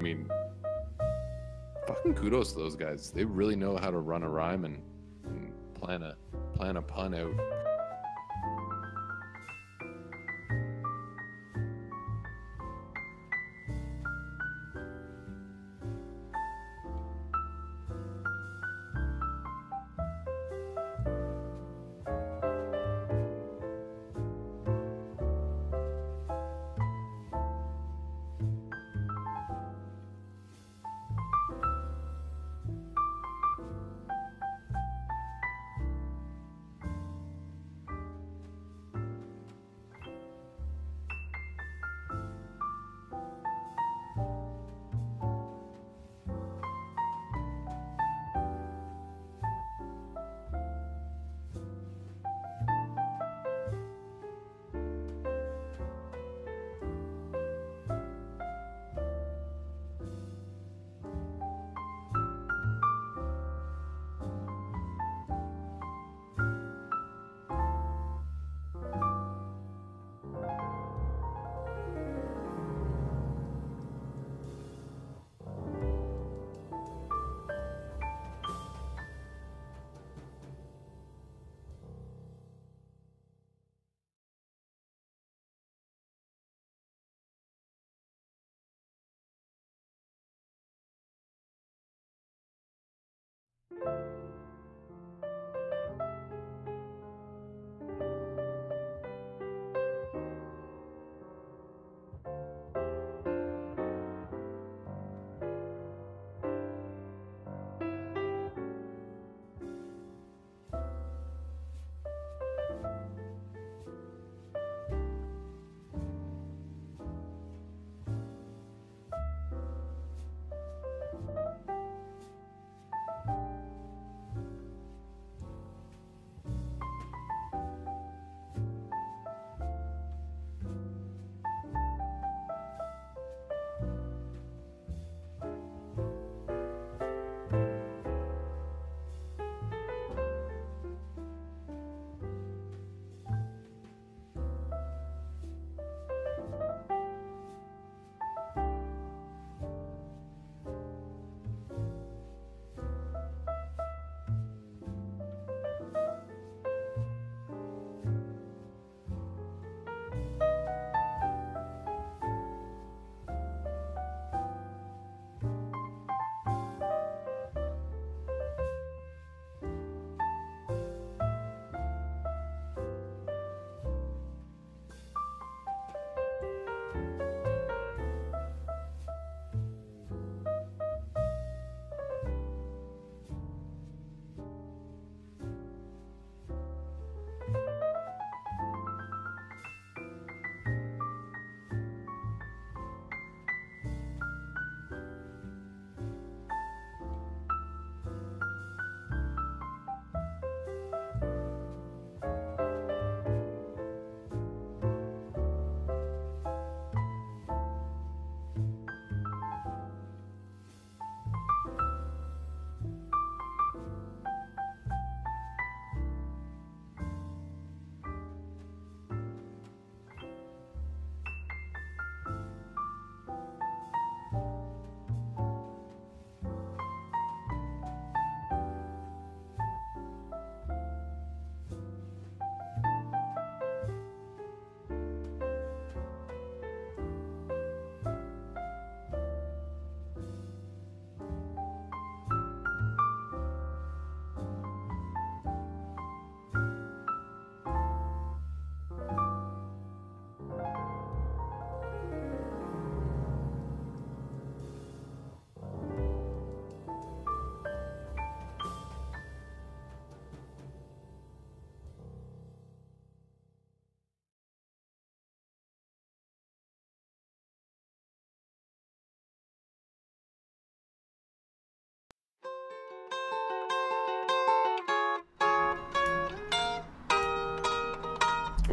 mean, fucking kudos to those guys. They really know how to run a rhyme and plan a pun out.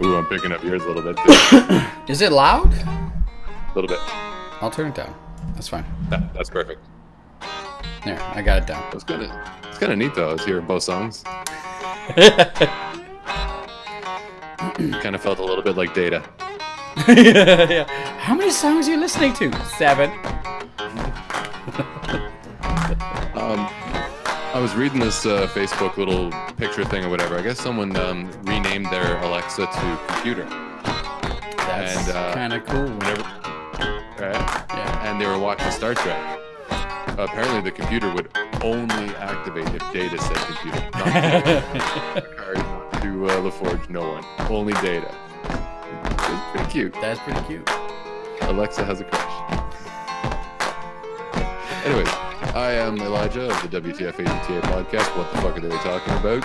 Ooh, I'm picking up yours a little bit too. Is it loud? A little bit. I'll turn it down. That's fine. That's perfect. There, I got it down. It's kind of neat though. I was hearing both songs. Kind of felt a little bit like Data. Yeah. How many songs are you listening to? 7. was reading this Facebook little picture thing or whatever. I guess someone renamed their Alexa to computer. That's kind of cool. Whenever, right? Yeah. And they were watching Star Trek. Apparently, the computer would only activate if Data said computer. Not Picard, not to LaForge, no one. Only Data. It's pretty cute. That's pretty cute. Alexa has a crush. Anyways, I am Elijah of the WTF ATTA podcast. What the fuck are they talking about?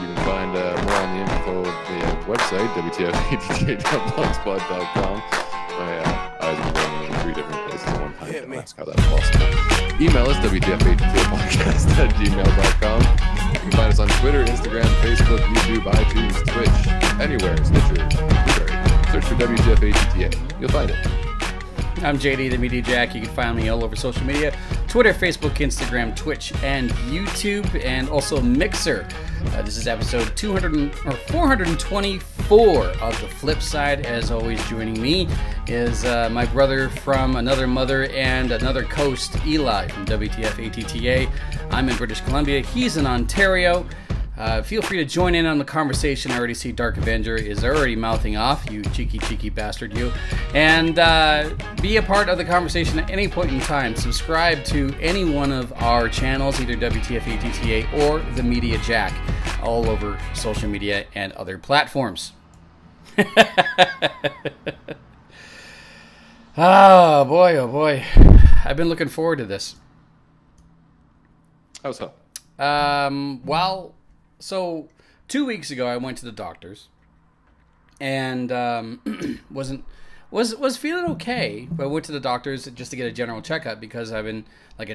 You can find more on the info of the website, WTFATTA.blogspot.com. My eyes are going in 3 different places at one time. Don't ask how that's possible. Email us, WTFATTApodcast@gmail.com. You can find us on Twitter, Instagram, Facebook, YouTube, iTunes, Twitch, anywhere, Stitcher, Blueberry. Search for WTFATTA. You'll find it. I'm JD, the Media Jack. You can find me all over social media. Twitter, Facebook, Instagram, Twitch, and YouTube, and also Mixer. This is episode 424 of the Flipside. As always, joining me is my brother from another mother and another coast, Eli from WTF ATTA. I'm in British Columbia. He's in Ontario. Feel free to join in on the conversation. I already see Dark Avenger is already mouthing off, you cheeky bastard, you. And be a part of the conversation at any point in time. Subscribe to any one of our channels, either WTF ATTA or The Media Jack, all over social media and other platforms. Oh boy. I've been looking forward to this. How so? Well... So 2 weeks ago, I went to the doctor's, and was feeling okay. But I went to the doctor's just to get a general checkup because I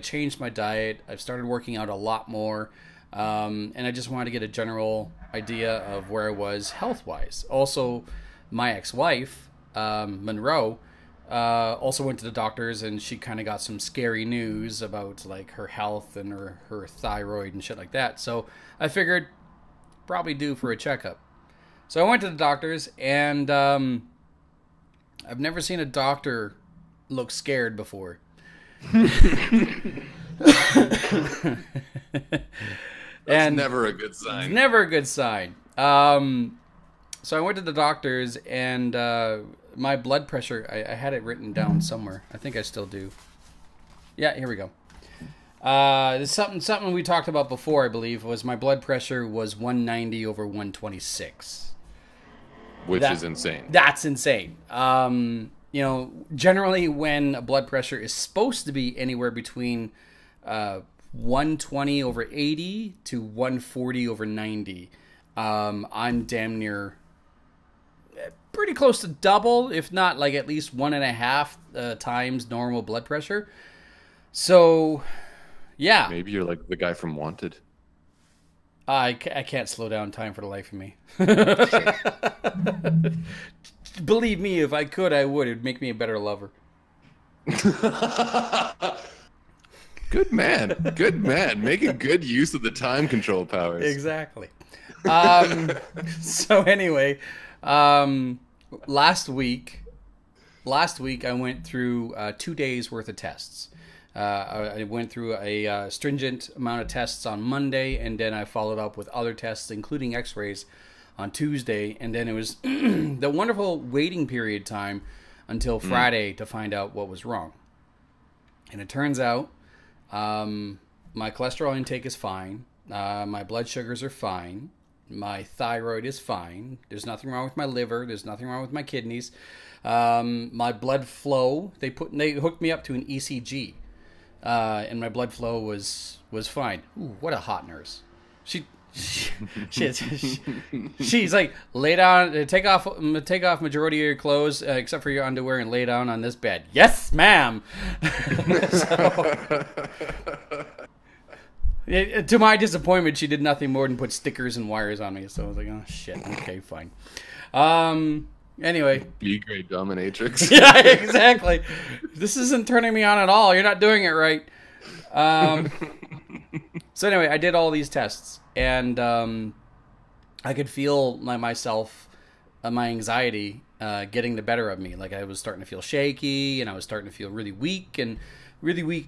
changed my diet. I've started working out a lot more, and I just wanted to get a general idea of where I was health wise. Also, my ex-wife, Monroe, also went to the doctor's, and she kind of got some scary news about like her health and her thyroid and shit like that. So I figured probably due for a checkup. So I went to the doctor's, and I've never seen a doctor look scared before. That's never a good sign. Never a good sign. So I went to the doctor's, and my blood pressure, I had it written down somewhere. I think I still do. Yeah, here we go. Something we talked about before, I believe, was my blood pressure was 190 over 126. Which is insane. That's insane. Generally when a blood pressure is supposed to be anywhere between 120 over 80 to 140 over 90, I'm damn near pretty close to double, if not like at least 1.5 times normal blood pressure. So... yeah. Maybe you're like the guy from Wanted. I can't slow down time for the life of me. Believe me, if I could, I would. It'd make me a better lover. Good man. Making good use of the time control powers. Exactly. So anyway, last week I went through 2 days worth of tests. I went through a stringent amount of tests on Monday, and then I followed up with other tests, including x-rays, on Tuesday. And then it was the wonderful waiting period time until Friday to find out what was wrong. And it turns out my cholesterol intake is fine. My blood sugars are fine. My thyroid is fine. There's nothing wrong with my liver. There's nothing wrong with my kidneys. My blood flow, they hooked me up to an ECG. And my blood flow was fine. Ooh, what a hot nurse. She's like, lay down, take off majority of your clothes, except for your underwear, and lay down on this bed. Yes, ma'am. To my disappointment, she did nothing more than put stickers and wires on me. So I was like, oh shit, okay, fine. Anyway. B-grade dominatrix. Yeah, exactly. This isn't turning me on at all. You're not doing it right. So anyway, I did all these tests, and I could feel myself, my anxiety getting the better of me. Like I was starting to feel shaky, and I was starting to feel really weak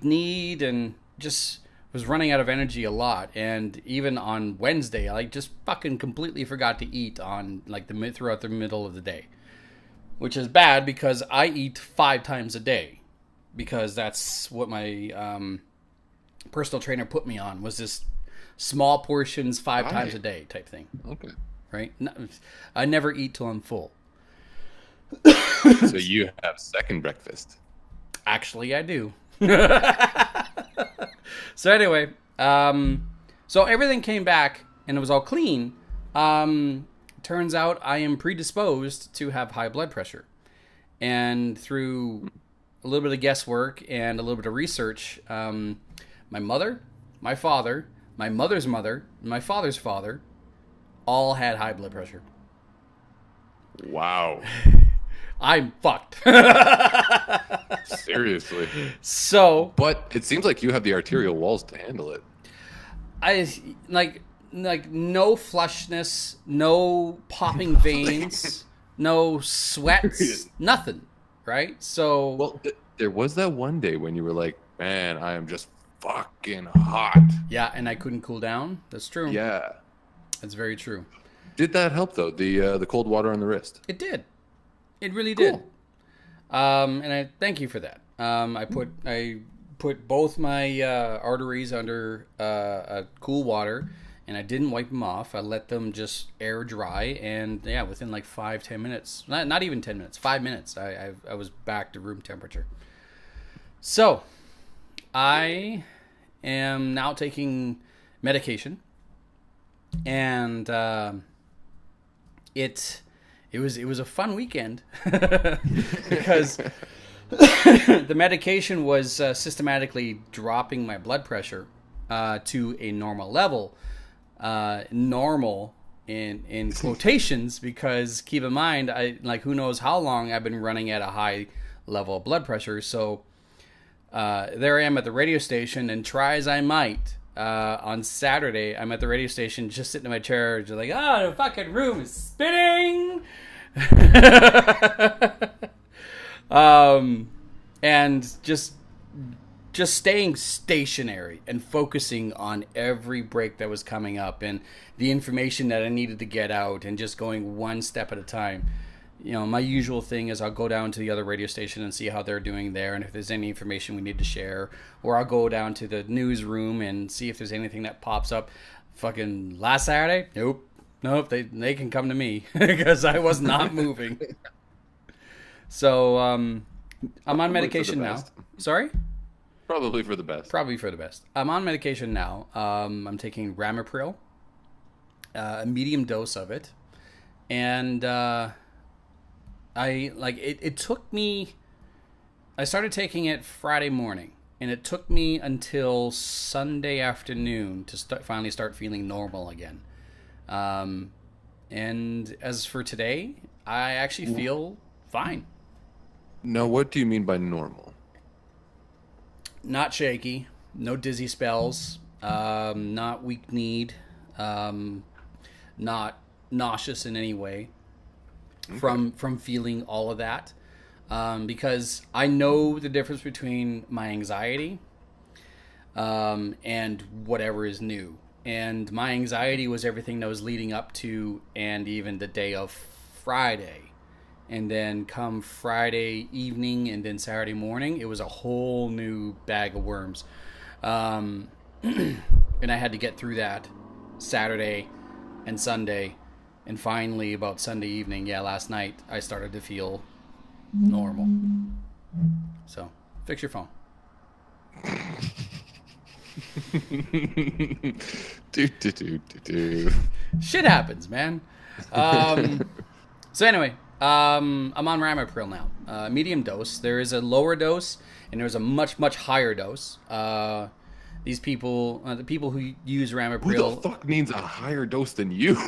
kneed, and just was running out of energy a lot, and even on Wednesday, I just fucking completely forgot to eat on throughout the middle of the day, which is bad because I eat 5 times a day, because that's what my personal trainer put me on, was this small portions 5 times a day type thing. Okay. Right? I never eat till I'm full. So you have second breakfast. Actually, I do. So anyway, so everything came back and it was all clean. Turns out I am predisposed to have high blood pressure. And through a little bit of guesswork and a little bit of research, my mother, my father, my mother's mother, my father's father all had high blood pressure. Wow. I'm fucked. Seriously. So, but it seems like you have the arterial walls to handle it. I like no flushness, no popping veins, no sweats, nothing. Right? So, well, there was that one day when you were like, "Man, I am just fucking hot." Yeah, and I couldn't cool down. That's true. Yeah, that's very true. Did that help though? The cold water on the wrist. It did. It really did. And I thank you for that. I put both my arteries under cool water, and I didn't wipe them off. I let them just air dry, and yeah, within 5-10 minutes, not even 10 minutes, 5 minutes, I was back to room temperature. So, I am now taking medication, and it was a fun weekend because the medication was systematically dropping my blood pressure to a normal level. Normal in quotations, because keep in mind, who knows how long I've been running at a high level of blood pressure. So there I am at the radio station, and try as I might, on Saturday, I'm at the radio station just sitting in my chair, just like, the fucking room is spinning. And just staying stationary and focusing on every break that was coming up and the information that I needed to get out, and just going one step at a time. You know, my usual thing is I'll go down to the other radio station and see how they're doing there, and if there's any information we need to share, or I'll go down to the newsroom and see if there's anything that pops up. Fucking last Saturday, nope, they can come to me because I was not moving. So I'm on medication now. Sorry? Probably for the best. Probably for the best. I'm on medication now. I'm taking Ramipril, a medium dose of it, and it took me. I started taking it Friday morning, and it took me until Sunday afternoon to finally start feeling normal again. And as for today, I actually feel fine. Now, what do you mean by normal? Not shaky, no dizzy spells, not weak-kneed, not nauseous in any way. From feeling all of that, because I know the difference between my anxiety and whatever is new. And my anxiety was everything that was leading up to and even the day of Friday. And then come Friday evening and then Saturday morning, it was a whole new bag of worms. And I had to get through that Saturday and Sunday. And finally, about Sunday evening, last night, I started to feel normal. So, fix your phone. Shit happens, man. So anyway, I'm on Ramipril now. Medium dose. There is a lower dose, and there's a much, much higher dose. These people, the people who use Ramipril... Who the fuck needs a higher dose than you?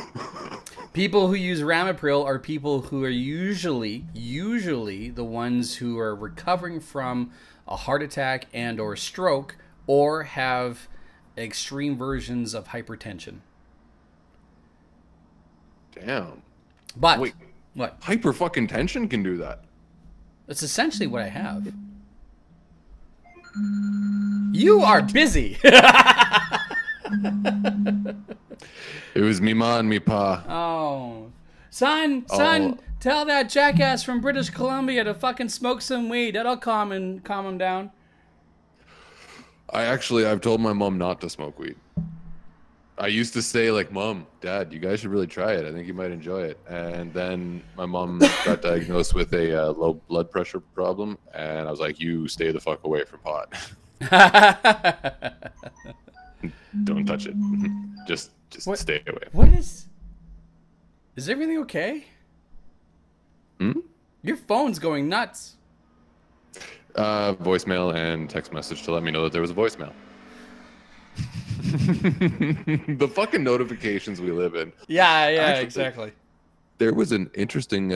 People who use Ramipril are people who are usually the ones who are recovering from a heart attack and or stroke, or have extreme versions of hypertension. Damn. But wait, what? Hyper fucking tension can do that. That's essentially what I have. You are busy. It was me ma and me pa. Oh. Son, tell that jackass from British Columbia to fucking smoke some weed. That'll calm him down. I've told my mom not to smoke weed. I used to say, like, Mom, Dad, you guys should really try it. I think you might enjoy it. And then my mom got diagnosed with a low blood pressure problem, and I was like, you stay the fuck away from pot. Don't touch it. Just stay away. What is everything okay? Your phone's going nuts. Voicemail and text message to let me know that there was a voicemail. The fucking notifications we live in. Yeah, actually, exactly. There was an interesting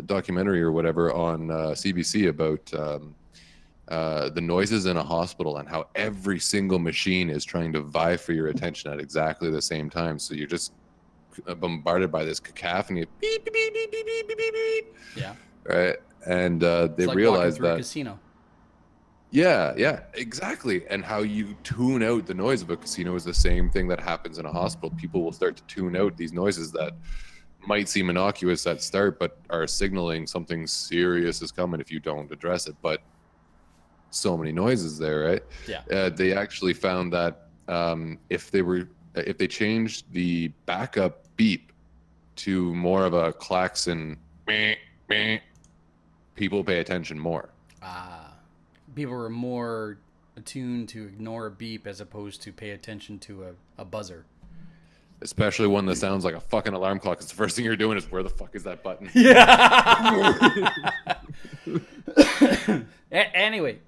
documentary or whatever on CBC about the noises in a hospital and how every single machine is trying to vie for your attention at exactly the same time. So you're just bombarded by this cacophony of beep, beep, beep, beep, beep, beep, beep, beep. Yeah. Right. And they like realized that. A casino. Yeah, exactly. And how you tune out the noise of a casino is the same thing that happens in a hospital. People will start to tune out these noises that might seem innocuous at start, but are signaling something serious is coming if you don't address it. But so many noises there, right? Yeah. They actually found that if they changed the backup beep to more of a klaxon, meh, meh, people pay attention more. People were more attuned to ignore a beep as opposed to pay attention to a buzzer. Especially one that sounds like a fucking alarm clock. It's the first thing you're doing is, where the fuck is that button? Yeah. Anyway.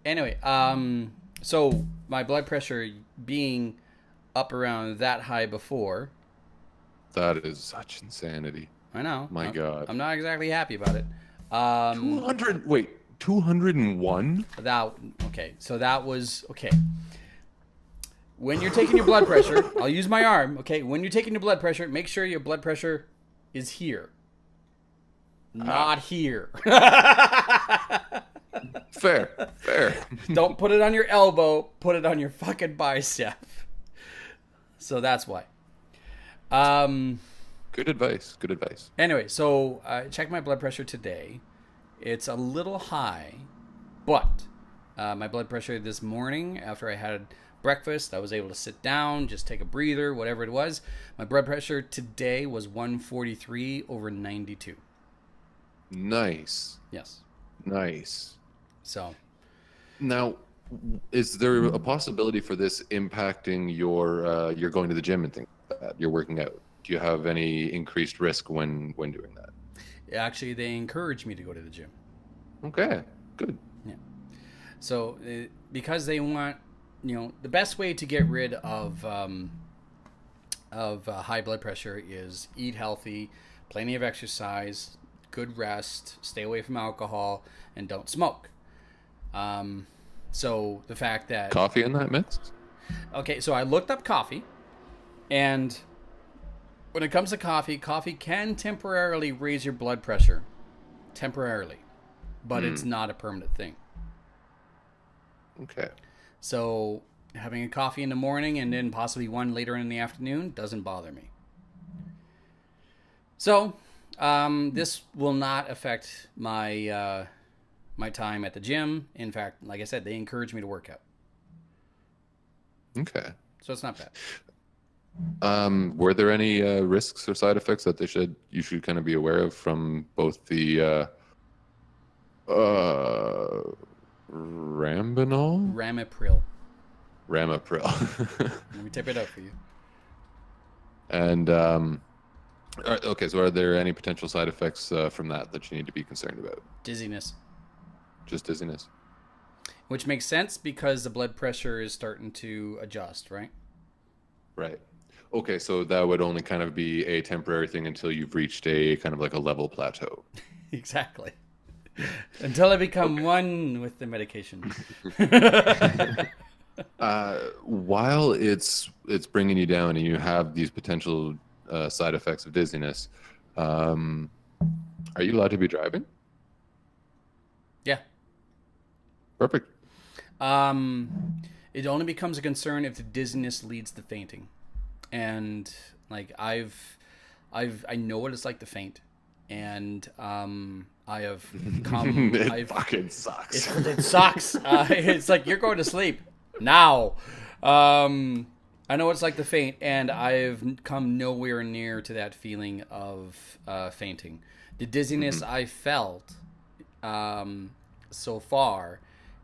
So my blood pressure being up around that high before. That is such insanity. I know. My God. I'm not exactly happy about it. 201? So that was okay. When you're taking your blood pressure, I'll use my arm. Okay, when you're taking your blood pressure, make sure your blood pressure is here, not here. Fair. Don't put it on your elbow. Put it on your fucking bicep. So that's why. Good advice. Anyway, so I checked my blood pressure today. It's a little high, but my blood pressure this morning, after I had breakfast, I was able to sit down, just take a breather, whatever it was. My blood pressure today was 143/92. Nice. Yes. Nice. So. Now, is there a possibility for this impacting your going to the gym and things like that? You're working out. Do you have any increased risk when doing that? Actually, they encourage me to go to the gym. Okay, good. Yeah. So, because they want, the best way to get rid of high blood pressure is eat healthy, plenty of exercise, good rest, stay away from alcohol, and don't smoke. So the fact that coffee in that mix. Okay, so I looked up coffee, and when it comes to coffee can temporarily raise your blood pressure. Temporarily. But it's not a permanent thing. Okay. So having a coffee in the morning and then possibly one later in the afternoon doesn't bother me. So this will not affect my my time at the gym. In fact, like I said, they encourage me to work out. Okay. So it's not bad. Were there any risks or side effects that you should kind of be aware of from both the Ramipril. Let me type it out for you. And okay, so are there any potential side effects from that you need to be concerned about? Dizziness. Just dizziness. Which makes sense because the blood pressure is starting to adjust, right? Right. Okay, so that would only kind of be a temporary thing until you've reached a kind of like a level plateau. Exactly. Until I become one with the medication. While it's bringing you down and you have these potential side effects of dizziness, are you allowed to be driving? Yeah. Perfect. It only becomes a concern if the dizziness leads to fainting. And like I know what it's like to faint. And I have come. It fucking sucks. It sucks. It's like you're going to sleep now. I know what it's like to faint, and I've come nowhere near to that feeling of fainting. The dizziness I felt so far,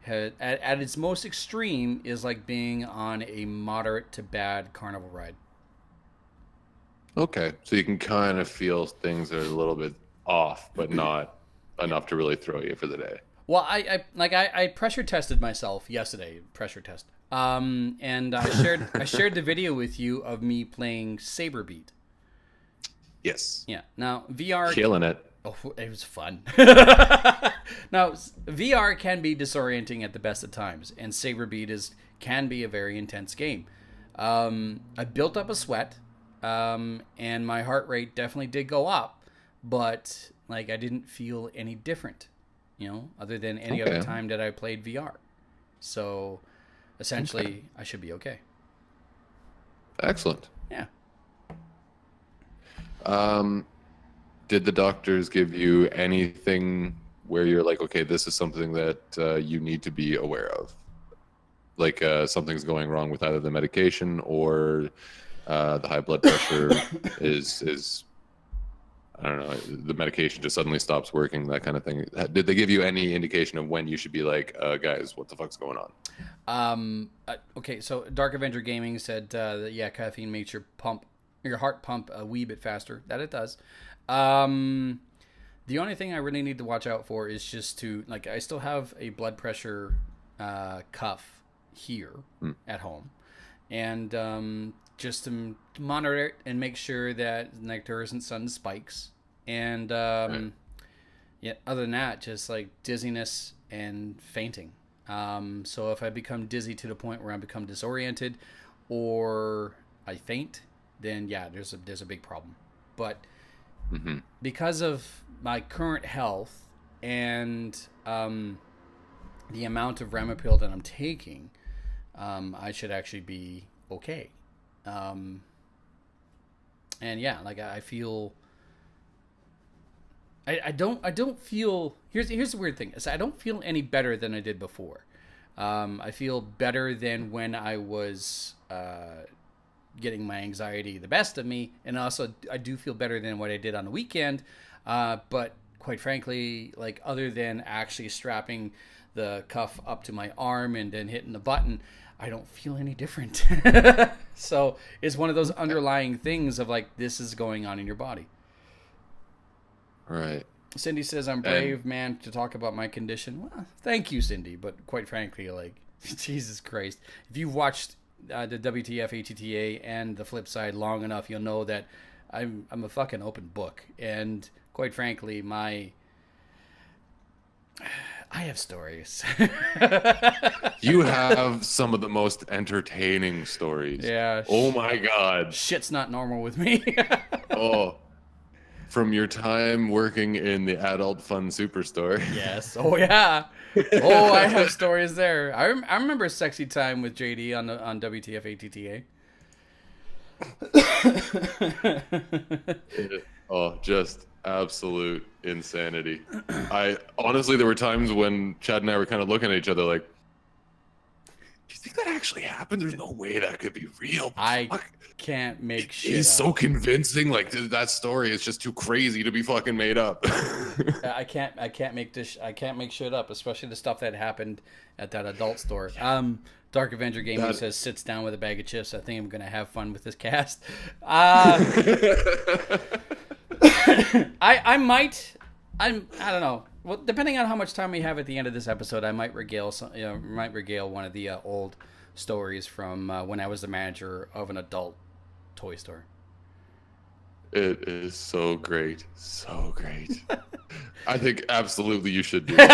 at its most extreme, is like being on a moderate to bad carnival ride. Okay, so you can kind of feel things are a little bit off, but not enough to really throw you for the day. Well, I pressure tested myself yesterday. Pressure test. And I shared the video with you of me playing Saber Beat. Yes. Yeah. Now VR killing it. Oh, it was fun. Now VR can be disorienting at the best of times, and Saber Beat can be a very intense game. I built up a sweat, and my heart rate definitely did go up, but like I didn't feel any different, other than any other time that I played VR. So essentially, I should be okay. Excellent. Yeah. Did the doctors give you anything where you're like, okay, this is something that you need to be aware of? Like something's going wrong with either the medication or the high blood pressure is I don't know, the medication just suddenly stops working, that kind of thing. Did they give you any indication of when you should be like, guys, what the fuck's going on? Okay, so Dark Avenger Gaming said that, caffeine makes your heart pump a wee bit faster. That it does. The only thing I really need to watch out for is just to, like, I still have a blood pressure cuff here at home. And just to monitor it and make sure that there isn't sudden spikes. And other than that, just like dizziness and fainting. So if I become dizzy to the point where I become disoriented or I faint, then there's a big problem. But because of my current health and the amount of Ramapril that I'm taking, I should actually be okay. And I feel I don't feel here's the weird thing is I don't feel any better than I did before. I feel better than when I was getting my anxiety the best of me, and also I do feel better than what I did on the weekend. But quite frankly, like other than actually strapping the cuff up to my arm and then hitting the button, I don't feel any different. So it's one of those underlying things of like, this is going on in your body. Right. Cindy says, I'm brave, man, to talk about my condition. Well, thank you, Cindy. But quite frankly, like, Jesus Christ. If you've watched the WTF ATTA and the Flipside long enough, you'll know that I'm a fucking open book. And quite frankly, I have stories. You have some of the most entertaining stories. Yeah. Oh my God. Shit's not normal with me. Oh, from your time working in the Adult Fun Superstore. Yes. Oh yeah. Oh, I have stories there. I remember a sexy time with JD on WTF ATTA. Oh, just absolute insanity. I honestly, there were times when Chad and I were kind of looking at each other like, do you think that actually happened? There's no way that could be real. I can't make shit It's up. so convincing. Like, that story is just too crazy to be fucking made up. I can't make shit up, especially the stuff that happened at that adult store. Dark Avenger Gaming says sits down with a bag of chips. I think I'm gonna have fun with this cast. I don't know. Well, depending on how much time we have at the end of this episode, I might regale one of the old stories from when I was the manager of an adult toy store. It is so great. So great. I think absolutely you should do it.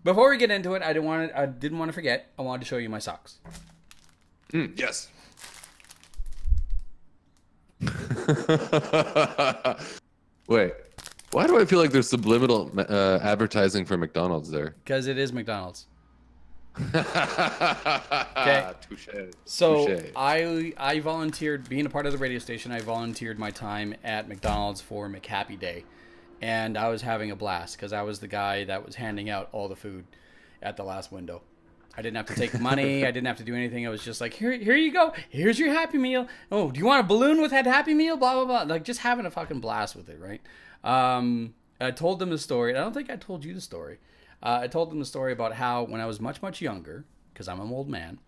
Before we get into it, I didn't want to forget. I wanted to show you my socks. Yes. Wait, Why do I feel like there's subliminal advertising for McDonald's there? Because it is McDonald's. Okay. Touche. So Touche. I volunteered, being a part of the radio station, I volunteered my time at McDonald's for McHappy Day. And I was having a blast because I was the guy that was handing out all the food at the last window. I didn't have to take money. I didn't have to do anything. I was just like, here you go. Here's your Happy Meal. Oh, do you want a balloon with that Happy Meal? Blah, blah, blah. Like, just having a fucking blast with it, right? I told them the story. I don't think I told you the story. I told them the story about how when I was much, much younger, because I'm an old man,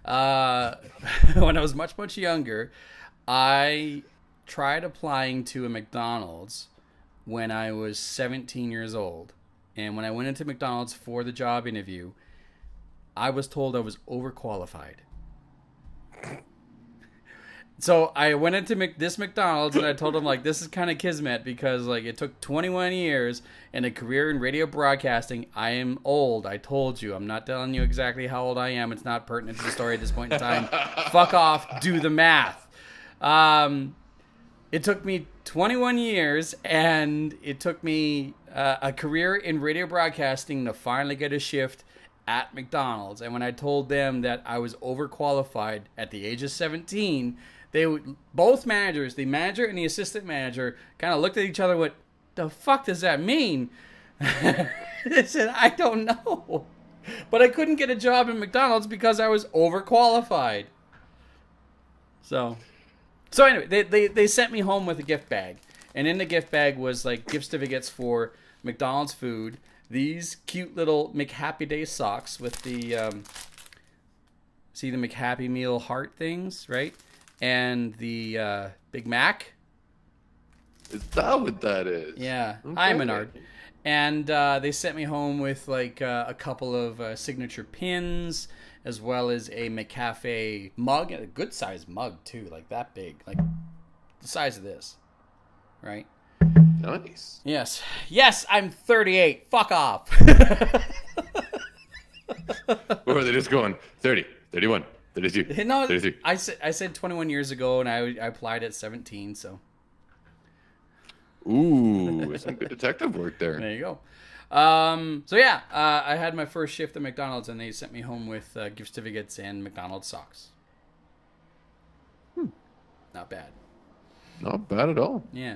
when I was much, much younger, I tried applying to a McDonald's when I was 17 years old. And when I went into McDonald's for the job interview, I was told I was overqualified. So I went into this McDonald's and I told them, like, this is kind of kismet because, like, it took 21 years and a career in radio broadcasting. I am old. I told you. I'm not telling you exactly how old I am. It's not pertinent to the story at this point in time. Fuck off. Do the math. It took me 21 years and it took me a career in radio broadcasting to finally get a shift at McDonald's. And when I told them that I was overqualified at the age of 17, both managers, the manager and the assistant manager, kind of looked at each other and went, the fuck does that mean? They said, I don't know. But I couldn't get a job at McDonald's because I was overqualified. So anyway, they sent me home with a gift bag. And in the gift bag was like gift certificates for McDonald's food, these cute little McHappy Day socks with the, see the McHappy Meal heart things, right? And the Big Mac. Is that what that is? Yeah, okay. I'm an art. And they sent me home with like a couple of signature pins, as well as a McCafe mug, and a good sized mug too, like that big, like the size of this, right? Nice. Yes, I'm 38. Fuck off. Or are they just going 30, 31, 32, No, 33? I said 21 years ago, and I applied at 17, so. Ooh, some good detective work there. There you go. I had my first shift at McDonald's, and they sent me home with gift certificates and McDonald's socks. Not bad. Not bad at all. Yeah.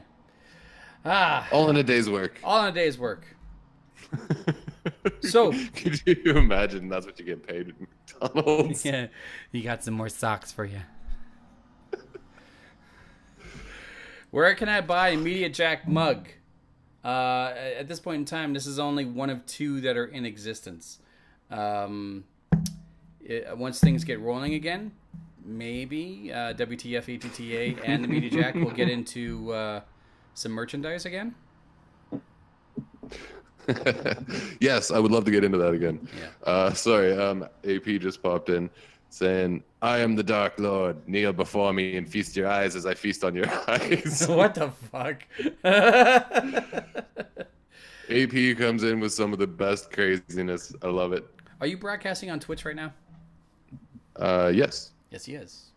All in a day's work. All in a day's work. So, could you imagine that's what you get paid at McDonald's? Yeah, you got some more socks for you. Where can I buy a Media Jack mug? At this point in time, this is only one of two that are in existence. Once things get rolling again, maybe WTF, ATTA, and the Media Jack will get into some merchandise again. Yes, I would love to get into that again. Yeah. Sorry, AP just popped in saying, I am the Dark Lord. Kneel before me and feast your eyes as I feast on your eyes. What the fuck? AP comes in with some of the best craziness. I love it. Are you broadcasting on Twitch right now? Yes. Yes, he is.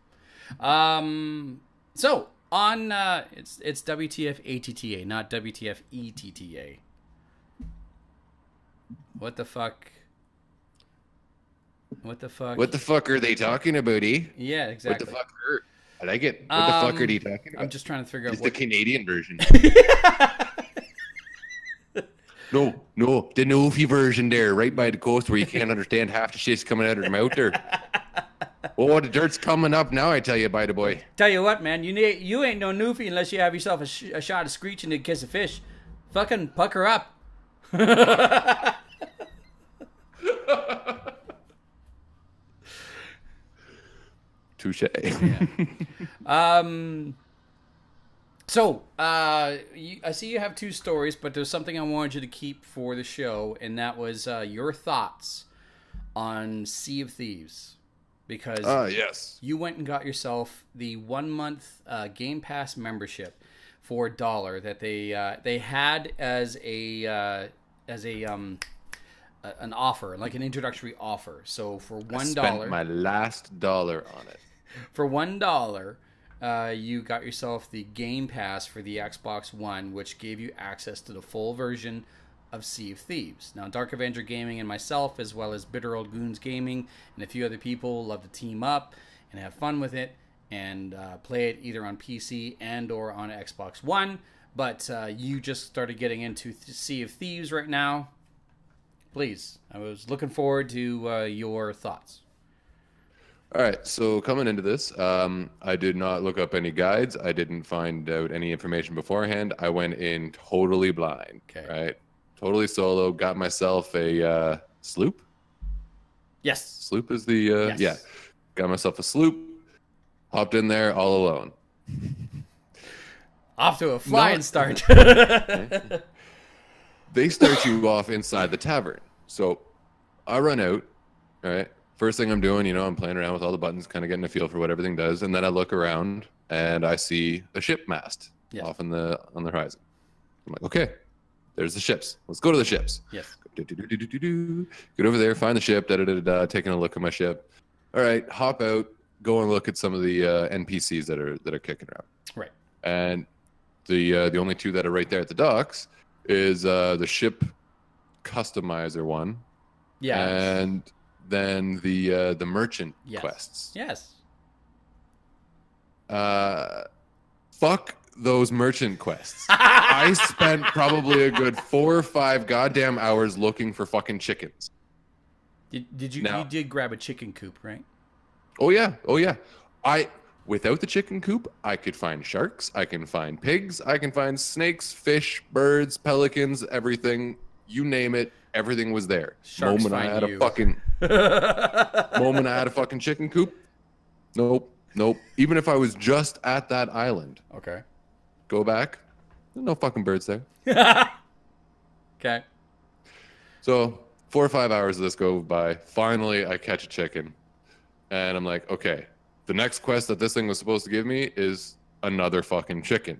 So on it's WTF ATTA, not WTF ETTA. What the fuck? What the fuck? What the fuck are they talking about, eh? Yeah, exactly. What the fuck are... I like it. What the fuck are they talking about? I'm just trying to figure out It's the Canadian version. No, the Noofy version there, right by the coast where you can't understand half the shit's coming out of their mouth there. Oh, the dirt's coming up now, I tell you, by the boy. Tell you what, man, you ain't no Noofy unless you have yourself a shot of Screech and a kiss of fish. Fucking pucker up. Touche. Yeah. I see you have two stories, but there's something I wanted you to keep for the show, and that was your thoughts on Sea of Thieves. Because yes, you went and got yourself the 1 month Game Pass membership for $1 that they had as an offer, like an introductory offer. So for $1, I spent my last dollar on it. For $1, you got yourself the Game Pass for the Xbox One, which gave you access to the full version of Sea of Thieves. Now, Dark Avenger Gaming and myself, as well as Bitter Old Goons Gaming and a few other people, love to team up and have fun with it and play it either on PC and or on Xbox One. But you just started getting into Sea of Thieves right now. Please, I was looking forward to your thoughts. All right, so coming into this, I did not look up any guides. I didn't find out any information beforehand. I went in totally blind, right? Totally solo. Got myself a sloop. Yes. Sloop is the, yeah. Got myself a sloop. Hopped in there all alone. Off to a flying start. They start you off inside the tavern. So I run out, all right? First thing I'm doing, I'm playing around with all the buttons, kind of getting a feel for what everything does. And then I look around and I see a ship mast off on the horizon. I'm like, okay, there's the ships. Let's go to the ships. Yes. Get over there, find the ship, taking a look at my ship. All right, hop out, go and look at some of the NPCs that are kicking around. Right. And the only two that are right there at the docks is the ship customizer one. Yeah. And then the merchant quests. Yes. Fuck those merchant quests. I spent probably a good 4 or 5 goddamn hours looking for fucking chickens. Did you did grab a chicken coop, right? Oh yeah. Without the chicken coop, I could find sharks, I can find pigs, I can find snakes, fish, birds, pelicans, everything. You name it, everything was there. Sharks Moment I had a fucking chicken coop. Nope. Even if I was just at that island. Okay. Go back. There's no fucking birds there. Okay. So 4 or 5 hours of this go by. Finally, I catch a chicken. And I'm like, okay, the next quest that this thing was supposed to give me is another fucking chicken.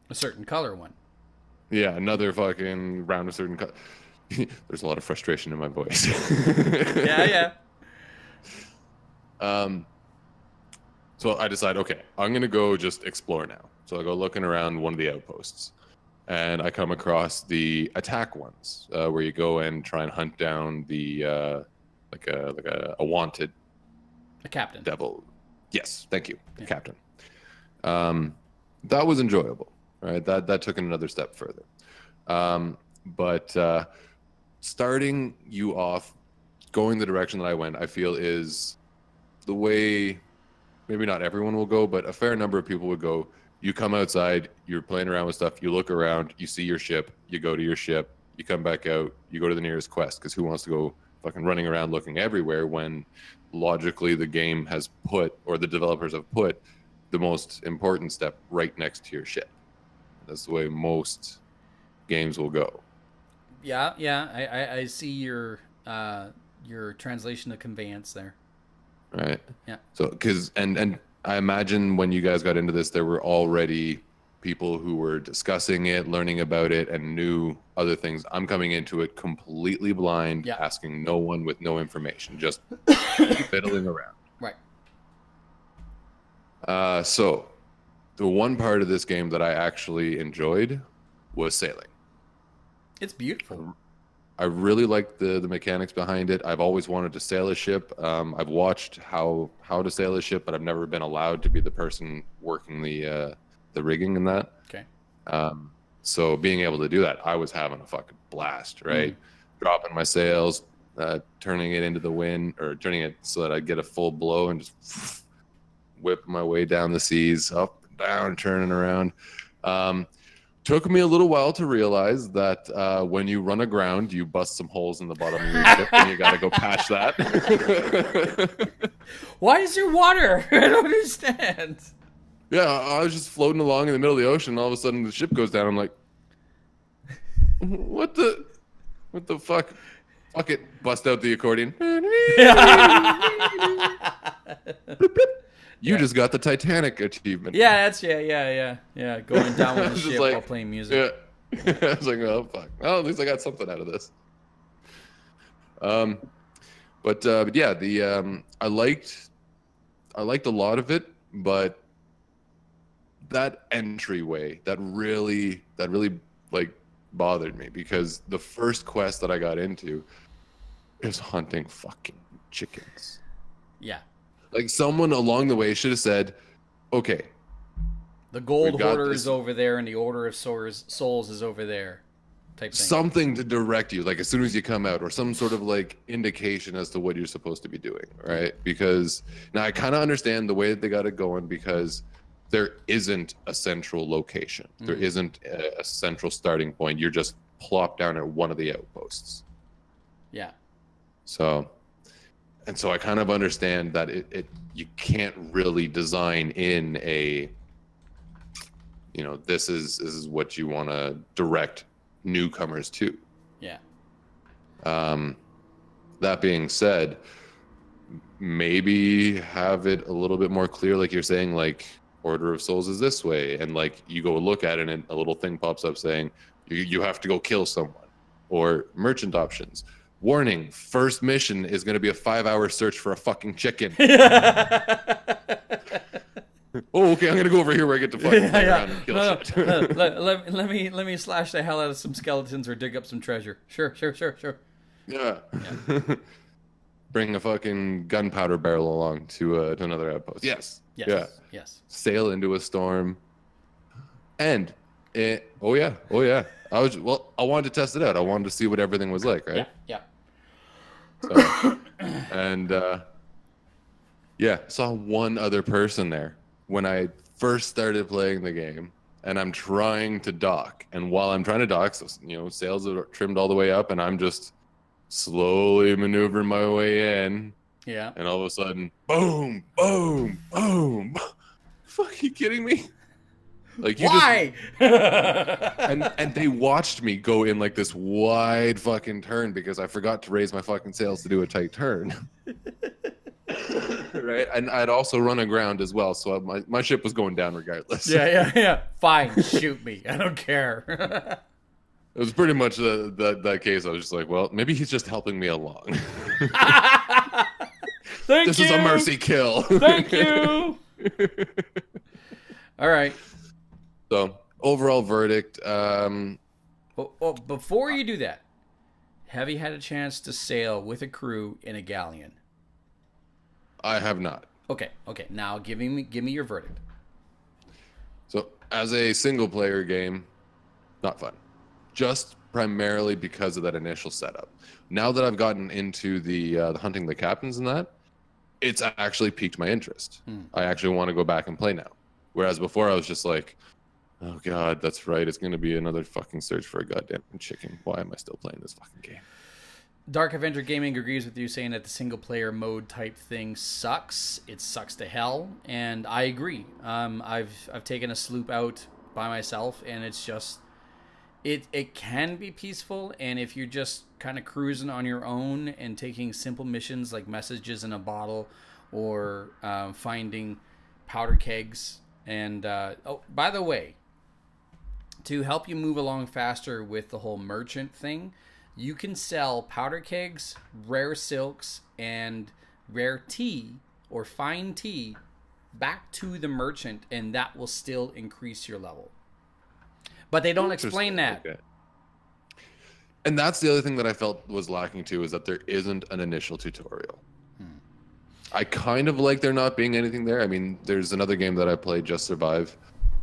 A certain color one. Yeah, another fucking round of certain color. There's a lot of frustration in my voice. Yeah. So I decide, okay, I'm going to go just explore now. So I go looking around one of the outposts. And I come across the attack ones, where you go and try and hunt down the like a wanted. A captain. Devil. Yes, thank you. Yeah. Captain. That was enjoyable. Right? That took it another step further. But starting you off, going the direction that I went, I feel is the way maybe not everyone will go, but a fair number of people would go. You come outside, you're playing around with stuff, you look around, you see your ship, you go to your ship, you come back out, you go to the nearest quest, because who wants to go fucking running around looking everywhere when logically the game has put, or the developers have put, the most important step right next to your ship. That's the way most games will go. Yeah. I see your translation of conveyance there. Right. Yeah. So, and I imagine when you guys got into this, there were already people who were discussing it, learning about it, and knew other things. I'm coming into it completely blind, asking no one with no information, just fiddling around. Right. So, the one part of this game that I actually enjoyed was sailing. It's beautiful. I really like the mechanics behind it. I've always wanted to sail a ship. I've watched how to sail a ship, but I've never been allowed to be the person working the rigging and that. Okay. So being able to do that, I was having a fucking blast, right? Dropping my sails, turning it into the wind, or turning it so that I'd get a full blow and just whip my way down the seas, up and down, turning around. Took me a little while to realize that when you run aground, you bust some holes in the bottom of your ship, and you got to go patch that. Why is there water? I don't understand. Yeah, I was just floating along in the middle of the ocean, and all of a sudden the ship goes down. I'm like, what the fuck? Fuck it. Bust out the accordion. You just got the Titanic achievement. Yeah, yeah. Going down with the ship while playing music. Yeah. I was like, oh fuck. Well, at least I got something out of this. But yeah, I liked a lot of it, but that entryway that really like bothered me, because the first quest that I got into is hunting fucking chickens. Yeah. Like, someone along the way should have said, okay, the gold hoarder is over there and the order of souls is over there, type thing. Something to direct you, like, as soon as you come out, or some sort of like indication as to what you're supposed to be doing, right? Because now I kind of understand the way that they got it going, because there isn't a central location. There isn't a central starting point. You're just plopped down at one of the outposts. Yeah. So I kind of understand that you can't really design in a, you know, this is what you want to direct newcomers to. Yeah. That being said, maybe have it a little bit more clear, like you're saying, like, Order of Souls is this way, and like you go look at it and a little thing pops up saying you have to go kill someone. Or merchant options. Warning, first mission is going to be a 5-hour search for a fucking chicken. Oh, okay, I'm going to go over here where I get to fucking play around and kill shit. Let me slash the hell out of some skeletons or dig up some treasure. Sure. Yeah. Bring a fucking gunpowder barrel along to another outpost. Yes. Sail into a storm. And I wanted to test it out. I wanted to see what everything was like, right? Yeah. So, and saw one other person there when I first started playing the game, and I'm trying to dock. And while I'm trying to dock, so, you know, sails are trimmed all the way up, and I'm just slowly maneuvering my way in. Yeah. And all of a sudden, boom, boom, boom. Fuck, are you kidding me? Like, you why? and they watched me go in like this wide fucking turn because I forgot to raise my fucking sails to do a tight turn. Right? And I'd also run aground as well, so my ship was going down regardless. Yeah. Fine, shoot me. I don't care. It was pretty much that case. I was just like, well, maybe he's just helping me along. This is a mercy kill. Thank you. All right. So, overall verdict. Before you do that, have you had a chance to sail with a crew in a galleon? I have not. Okay. Now give me your verdict. So, as a single player game, not fun. Just primarily because of that initial setup. Now that I've gotten into the hunting the captains and that, it's actually piqued my interest. I actually want to go back and play now. Whereas before I was just like, oh god, that's right, it's going to be another fucking search for a goddamn chicken. Why am I still playing this fucking game? Dark Avenger Gaming agrees with you, saying that the single player mode type thing sucks. It sucks to hell, and I agree. I've taken a sloop out by myself, and it's just it can be peaceful, and if you're just kind of cruising on your own and taking simple missions like messages in a bottle or finding powder kegs. And by the way, to help you move along faster with the whole merchant thing, you can sell powder kegs, rare silks, and rare tea or fine tea back to the merchant, and that will still increase your level. But they don't explain that. Okay. And that's the other thing that I felt was lacking too, is that there isn't an initial tutorial. I kind of like there not being anything there. I mean, there's another game that I played, Just Survive.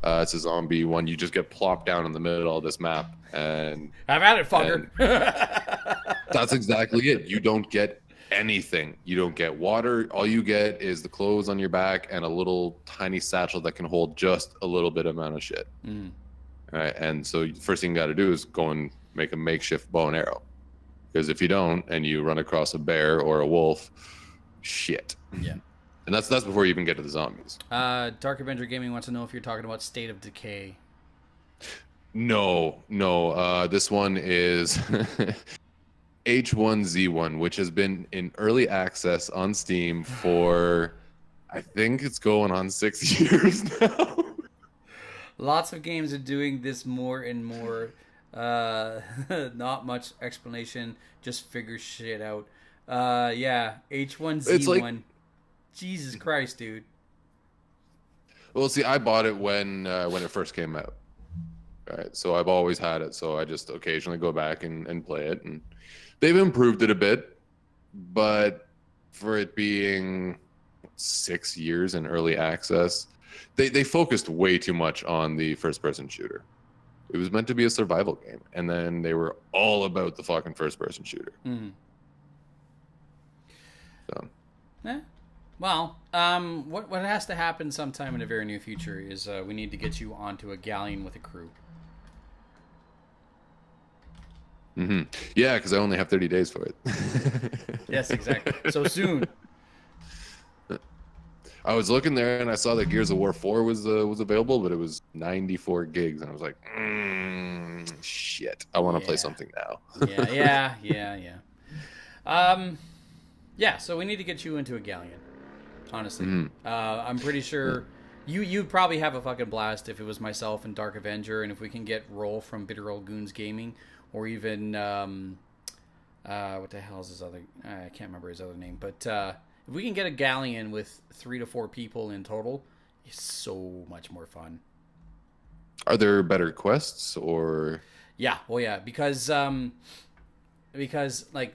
It's a zombie one. You just get plopped down in the middle of this map, and I've had it, fucker. That's exactly it. You don't get anything. You don't get water. All you get is the clothes on your back and a little tiny satchel that can hold just a little bit amount of shit. All right, and so the first thing you got to do is go and make a makeshift bow and arrow, because if you don't and you run across a bear or a wolf, shit. Yeah. And that's before you even get to the zombies. Dark Avenger Gaming wants to know if you're talking about State of Decay. No. This one is H1Z1, which has been in early access on Steam for, I think it's going on 6 years now. Lots of games are doing this more and more. Not much explanation, just figure shit out. Yeah, H1Z1. Like, Jesus Christ, dude. Well, see, I bought it when it first came out. Right, so I've always had it. So I just occasionally go back and play it, and they've improved it a bit, but for it being 6 years in early access, they focused way too much on the first-person shooter. It was meant to be a survival game, and then they were all about the fucking first-person shooter. Mm-hmm. So. Well, what has to happen sometime in the very near future is we need to get you onto a galleon with a crew. Mm-hmm. Yeah, because I only have 30 days for it. Yes, exactly. So soon. I was looking there and I saw that Gears of War 4 was available, but it was 94 gigs, and I was like, shit, I want to play something now. Yeah. Yeah. So we need to get you into a galleon. Honestly, I'm pretty sure you'd probably have a fucking blast if it was myself and Dark Avenger, and if we can get Roll from Bitter Old Goons Gaming, or even what the hell is his other? I can't remember his other name, but if we can get a galleon with 3 to 4 people in total, it's so much more fun. Are there better quests or? Yeah, because like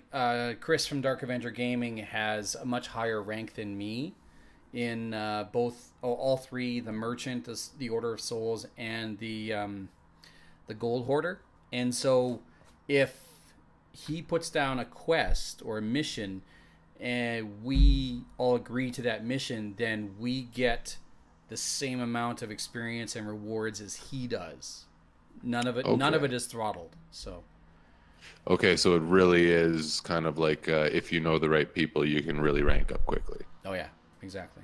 Chris from Dark Avenger Gaming has a much higher rank than me in all three: the Merchant, the Order of Souls, and the Gold Hoarder. And so, if he puts down a quest or a mission, and we all agree to that mission, then we get the same amount of experience and rewards as he does. None of it is throttled. So. Okay, so it really is kind of like if you know the right people, you can really rank up quickly. Oh yeah, exactly.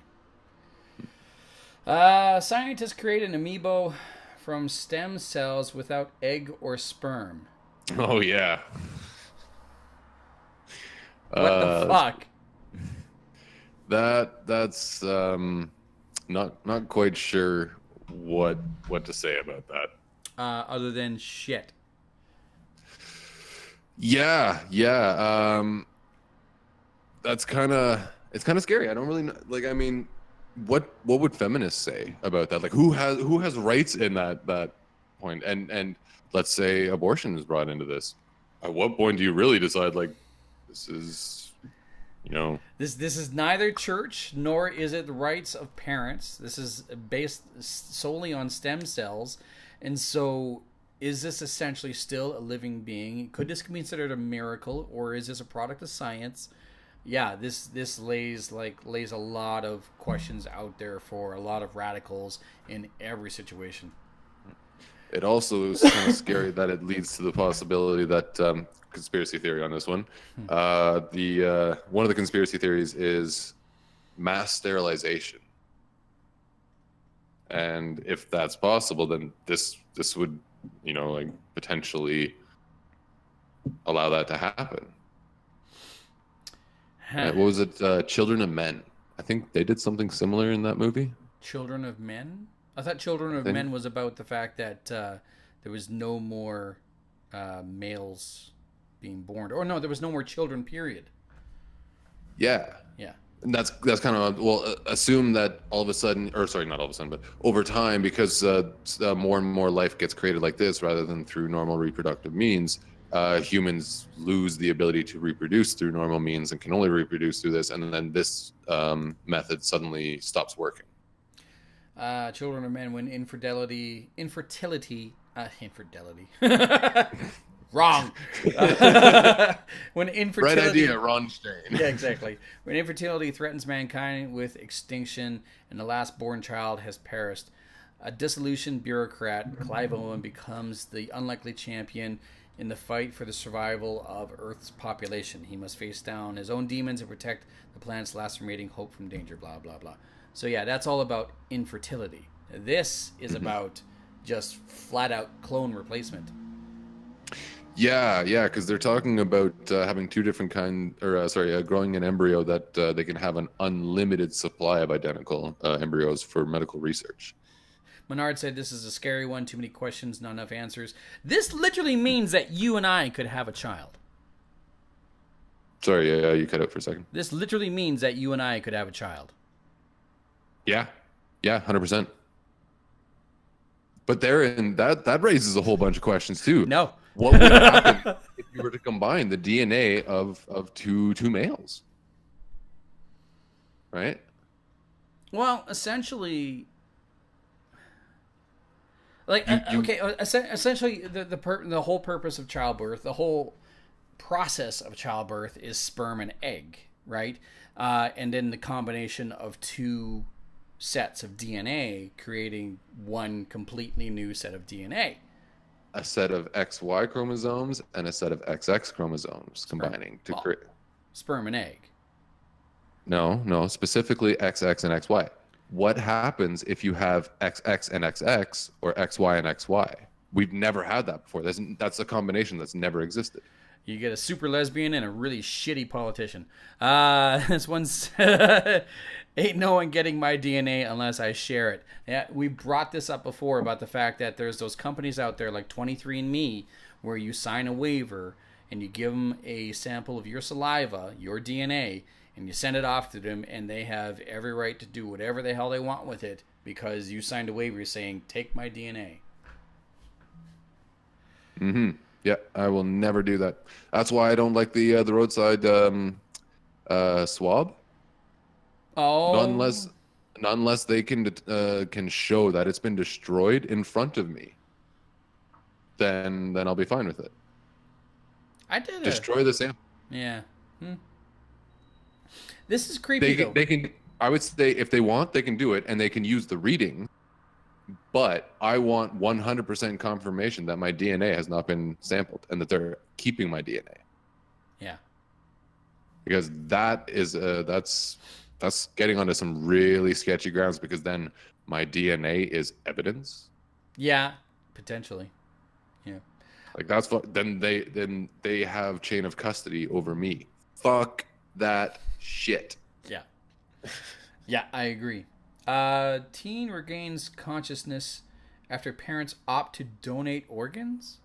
Scientists create an amiibo from stem cells without egg or sperm. Oh yeah. What the fuck? That's not quite sure what to say about that. Other than shit. Yeah. It's kind of scary. I don't really know. Like, I mean, what would feminists say about that? Like, who has rights in that point? And let's say abortion is brought into this. At what point do you really decide, like, this is, this is neither church nor is it the rights of parents. This is based solely on stem cells, and so. Is this essentially still a living being? Could this be considered a miracle, or is this a product of science? Yeah, this lays a lot of questions out there for a lot of radicals in every situation. It also is kind of scary that it leads to the possibility that conspiracy theory on this one. One of the conspiracy theories is mass sterilization, and if that's possible, then this would like potentially allow that to happen. What was it? Children of Men. I think they did something similar in that movie. Children of Men? I thought Children of Men was about the fact that there was no more males being born. Or no, there was no more children, period. Yeah. And that's kind of, assume that all of a sudden, or sorry, not all of a sudden, but over time, because more and more life gets created like this rather than through normal reproductive means, humans lose the ability to reproduce through normal means and can only reproduce through this, and then this method suddenly stops working. Children of Men, when infertility. Wrong. When infertility, right idea, Ron Stein. Yeah, exactly. When infertility threatens mankind with extinction and the last born child has perished, a disillusioned bureaucrat, Clive Owen, becomes the unlikely champion in the fight for the survival of Earth's population. He must face down his own demons and protect the planet's last remaining hope from danger, blah, blah, blah. So yeah, that's all about infertility. This is about just flat-out clone replacement. Yeah, because they're talking about having two different growing an embryo that they can have an unlimited supply of identical embryos for medical research. Menard said, this is a scary one, too many questions, not enough answers. This literally means that you and I could have a child. Sorry, you cut out for a second. This literally means that you and I could have a child. Yeah, 100%. But therein, that raises a whole bunch of questions too. No. What would happen if you were to combine the DNA of two males? Right? Well, essentially, like essentially, the whole purpose of childbirth, the whole process of childbirth is sperm and egg, right? And then the combination of two sets of DNA creating one completely new set of DNA. A set of XY chromosomes and a set of XX chromosomes combining to create sperm and egg. No, specifically XX and XY. What happens if you have XX and XX or XY and XY? We've never had that before. That's a combination that's never existed. You get a super lesbian and a really shitty politician. This one's ain't no one getting my DNA unless I share it. Yeah, we brought this up before about the fact that there's those companies out there like 23andMe where you sign a waiver and you give them a sample of your saliva, your DNA, and you send it off to them, and they have every right to do whatever the hell they want with it because you signed a waiver saying, take my DNA. Mm-hmm. Yeah, I will never do that. That's why I don't like the roadside swab. Oh. Not unless they can show that it's been destroyed in front of me. Then I'll be fine with it. I did destroy the sample. Yeah. This is creepy. They can. I would say if they want, they can do it, and they can use the reading. But I want 100% confirmation that my DNA has not been sampled and that they're keeping my DNA. Yeah. Because that is that's getting onto some really sketchy grounds, because then my DNA is evidence. Yeah, potentially. Yeah. Like that's what then they have chain of custody over me. Fuck that shit. Yeah. Yeah, I agree. Teen regains consciousness after parents opt to donate organs?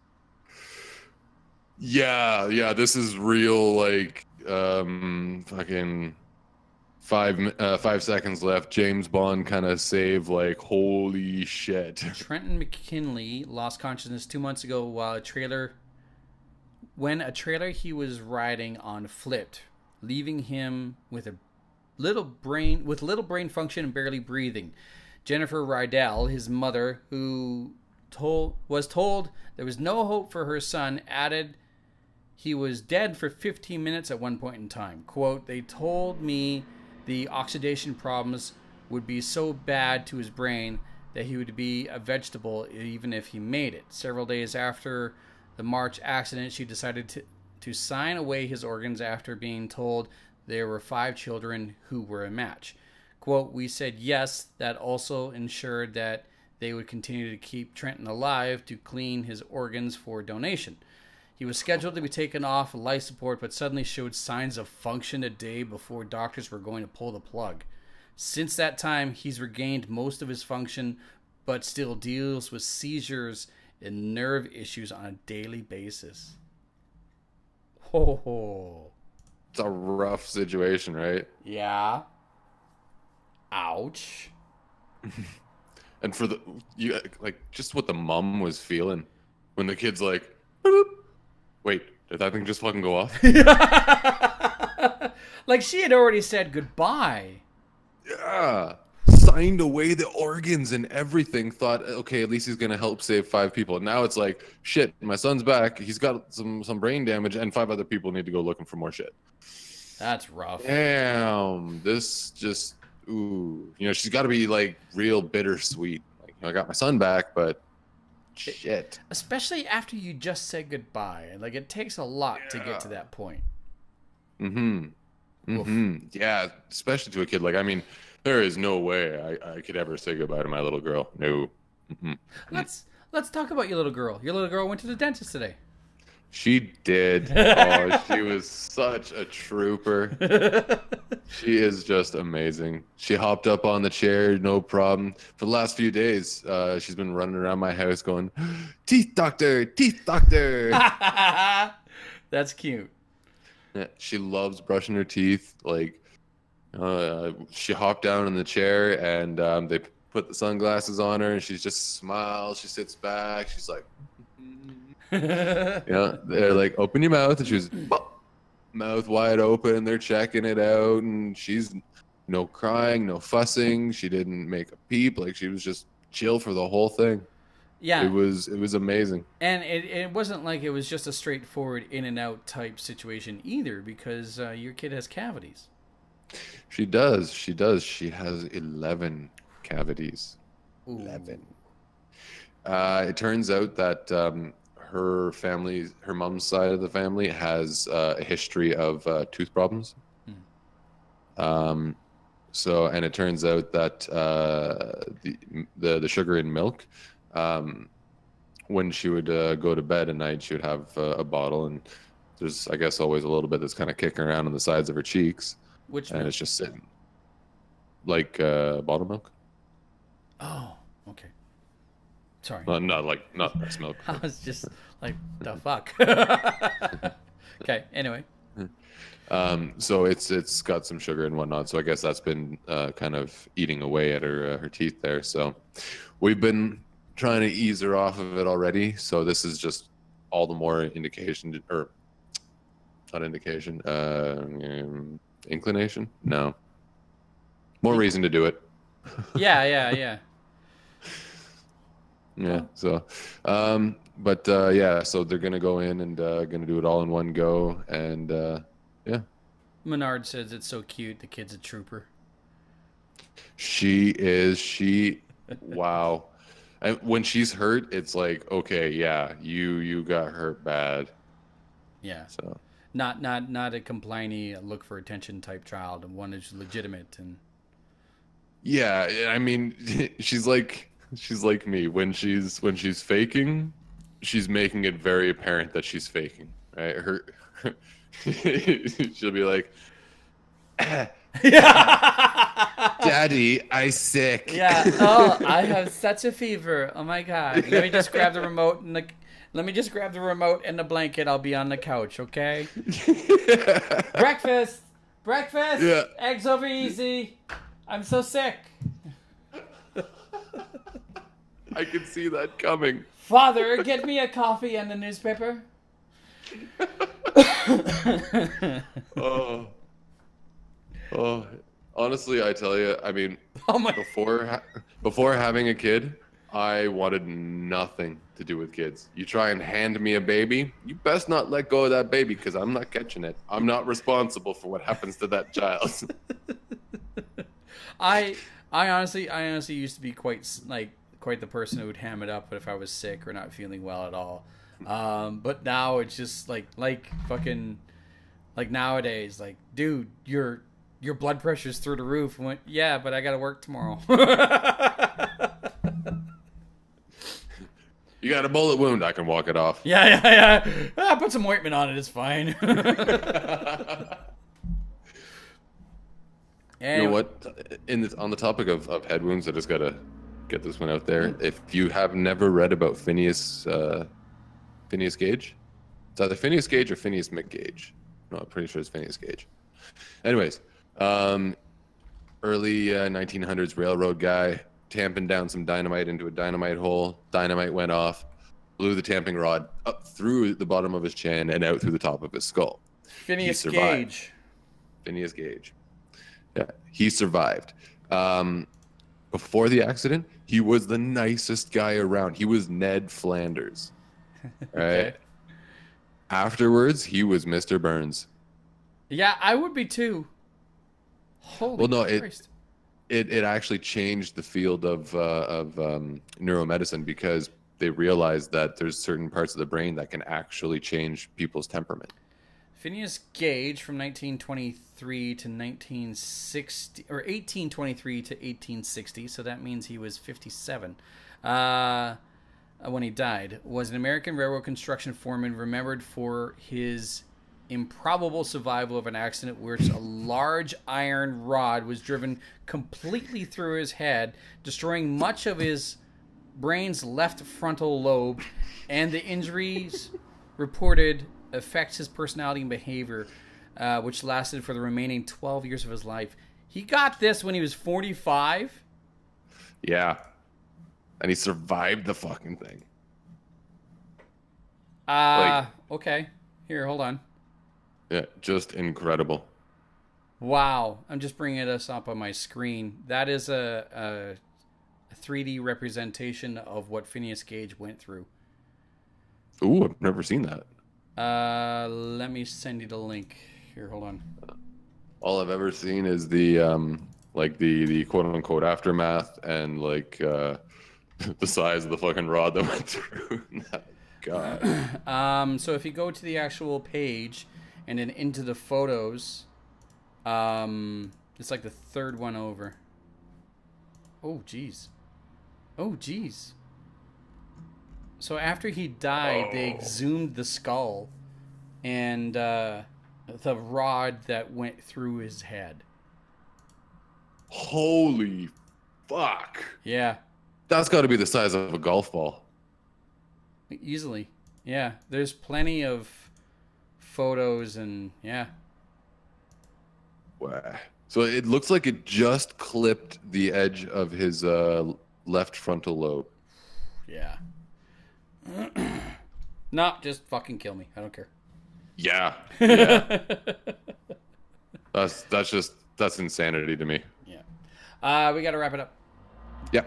Yeah, this is real, like, fucking 5 seconds left. James Bond kind of saved, like, holy shit. Trenton McKinley lost consciousness 2 months ago while when a trailer he was riding on flipped, leaving him with little brain function and barely breathing. Jennifer Rydell, his mother, who was told there was no hope for her son, added he was dead for 15 minutes at one point in time. Quote, they told me the oxidation problems would be so bad to his brain that he would be a vegetable even if he made it. Several days after the March accident, she decided to sign away his organs after being told there were 5 children who were a match. Quote, we said yes, that also ensured that they would continue to keep Trenton alive to clean his organs for donation. He was scheduled to be taken off life support, but suddenly showed signs of function a day before doctors were going to pull the plug. Since that time, he's regained most of his function, but still deals with seizures and nerve issues on a daily basis. Ho. It's a rough situation, right? Yeah. Ouch. And for just what the mom was feeling when the kid's like, boop. Wait, did that thing just fucking go off? Like she had already said goodbye. Yeah. Signed away the organs and everything. Thought, okay, at least he's gonna help save 5 people. Now it's like, shit, my son's back. He's got some brain damage, and 5 other people need to go looking for more shit. That's rough. Damn, this just, ooh. She's got to be, like, real bittersweet. Like, I got my son back, but shit. Especially after you just said goodbye. Like, it takes a lot to get to that point. Yeah, especially to a kid. Like, I mean, there is no way I could ever say goodbye to my little girl. No. Let's talk about your little girl. Your little girl went to the dentist today. She did. Oh, she was such a trooper. She is just amazing. She hopped up on the chair, no problem. For the last few days, she's been running around my house going, teeth doctor, teeth doctor. That's cute. Yeah, she loves brushing her teeth. Like, she hopped down in the chair, and put the sunglasses on her, and she just smiles. She sits back. She's like, they're like, open your mouth, and she was mouth wide open. They're checking it out, and she's no crying, no fussing. She didn't make a peep. Like, she was just chill for the whole thing. Yeah, it was amazing. And it wasn't like it was just a straightforward in and out type situation either, because your kid has cavities. She does. She has 11 cavities. Ooh. 11. It turns out that her mom's side of the family has a history of tooth problems. So, and it turns out that the sugar in milk, when she would go to bed at night, she would have a bottle, and there's, I guess, always a little bit that's kind of kicking around on the sides of her cheeks. Which and milk? It's just sitting like bottle milk. Oh, okay. Sorry. Not breast milk. I was just like, the fuck. Okay. Anyway. So it's got some sugar and whatnot. So I guess that's been kind of eating away at her teeth there. So we've been trying to ease her off of it already. So this is just all the more indication, or not indication, inclination. No, more reason to do it. Yeah. Yeah. So, yeah. So they're gonna go in and gonna do it all in one go, and yeah. Menard says it's so cute. The kid's a trooper. She is. Wow. And when she's hurt, it's like, okay, yeah, you got hurt bad. Yeah. So not a complaining, look for attention type child, and one is legitimate. And yeah, I mean, she's like me. When she's faking, she's making it very apparent that she's faking. Right? She'll be like, Daddy, I sick. Yeah. Oh, I have such a fever. Oh my God. Let me just grab the remote and the blanket. I'll be on the couch, okay? Breakfast. Yeah. Eggs over easy. I'm so sick. I can see that coming. Father, get me a coffee and a newspaper. Oh, honestly, I tell you, I mean, Oh my. before having a kid, I wanted nothing to do with kids. You try and hand me a baby, you best not let go of that baby, because I'm not catching it. I'm not responsible for what happens to that child. I honestly used to be quite the person who would ham it up if I was sick or not feeling well at all. But now it's just like fucking, like nowadays, like, dude, your blood pressure's through the roof. I went, yeah, but I gotta work tomorrow. You got a bullet wound, I can walk it off. Yeah. Put some ointment on it, it's fine. You know what? On the topic of head wounds, I just gotta get this one out there. If you have never read about Phineas Gage, it's either Phineas Gage or Phineas McGage. No, I'm pretty sure it's Phineas Gage. Anyways, early 1900s railroad guy tamping down some dynamite into a dynamite hole. Dynamite went off, blew the tamping rod up through the bottom of his chin and out through the top of his skull. Phineas Gage. Phineas Gage. Yeah, he survived. Before the accident, he was the nicest guy around. He was Ned Flanders. Right? Okay. Afterwards, he was Mr. Burns. Yeah, I would be too. Holy Christ. It actually changed the field of neuromedicine, because they realized that there's certain parts of the brain that can actually change people's temperament. Phineas Gage from 1923 to 1823 to 1860, so that means he was 57 when he died, was an American railroad construction foreman remembered for his improbable survival of an accident where a large iron rod was driven completely through his head, destroying much of his brain's left frontal lobe, and the injuries reported affects his personality and behavior, which lasted for the remaining 12 years of his life. He got this when he was 45? Yeah. And he survived the fucking thing. Okay. Here, hold on. Yeah, just incredible. Wow. I'm just bringing us up on my screen. That is a 3D representation of what Phineas Gage went through. Ooh, I've never seen that. Let me send you the link. Here, hold on. All I've ever seen is the the quote unquote aftermath and the size of the fucking rod that went through. God. So if you go to the actual page and then into the photos, it's like the third one over. Oh geez. So after he died, they exhumed the skull and the rod that went through his head. Holy fuck. Yeah. That's got to be the size of a golf ball. Easily. Yeah. There's plenty of photos and yeah. Wow. So it looks like it just clipped the edge of his left frontal lobe. Yeah. No, just fucking kill me. I don't care. Yeah. That's insanity to me. Yeah. We got to wrap it up. Yeah.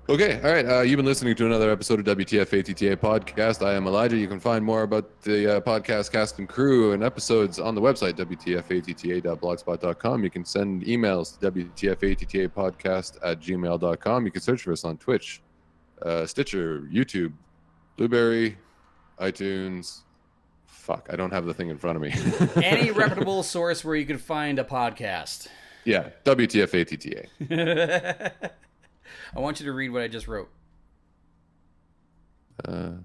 Okay, all right. You've been listening to another episode of WTF ATTA podcast. I am Elijah. You can find more about the podcast cast and crew and episodes on the website, wtfatta.blogspot.com. You can send emails to wtfattapodcast@gmail.com. You can search for us on Twitch, Stitcher, YouTube, Blueberry, iTunes. Fuck, I don't have the thing in front of me. Any reputable source where you can find a podcast. Yeah, WTF ATTA. I want you to read what I just wrote. I'm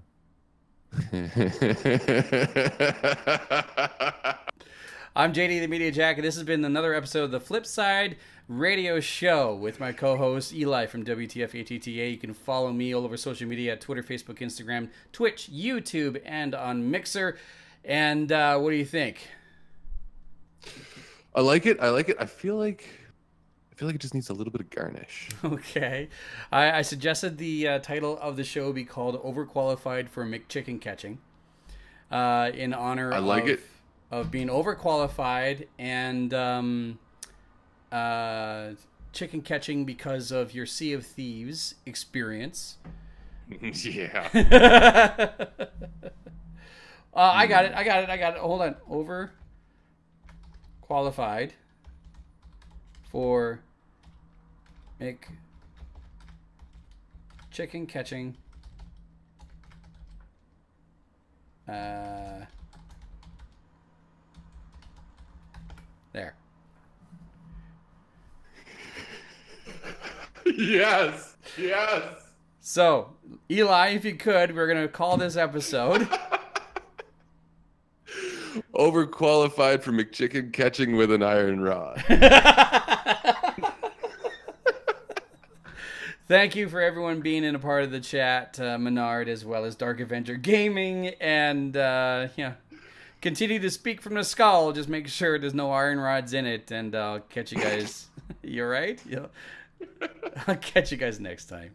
JD the Media Jack, and this has been another episode of the Flipside Radio Show with my co-host Eli from WTF ATTA. You can follow me all over social media at Twitter, Facebook, Instagram, Twitch, YouTube, and on Mixer. And what do you think? I like it. I feel like it just needs a little bit of garnish. Okay. I suggested the title of the show be called Overqualified for McChicken Catching. In honor of being overqualified and chicken catching because of your Sea of Thieves experience. Yeah. I got it. Hold on. Overqualified for chicken catching. There. Yes. So, Eli, if you could, we're going to call this episode Overqualified for McChicken catching with an iron rod. Thank you for everyone being in a part of the chat, Menard, as well as Dark Avenger Gaming, and continue to speak from the skull. Just make sure there's no iron rods in it, and I'll catch you guys. You all right? Yeah. I'll catch you guys next time.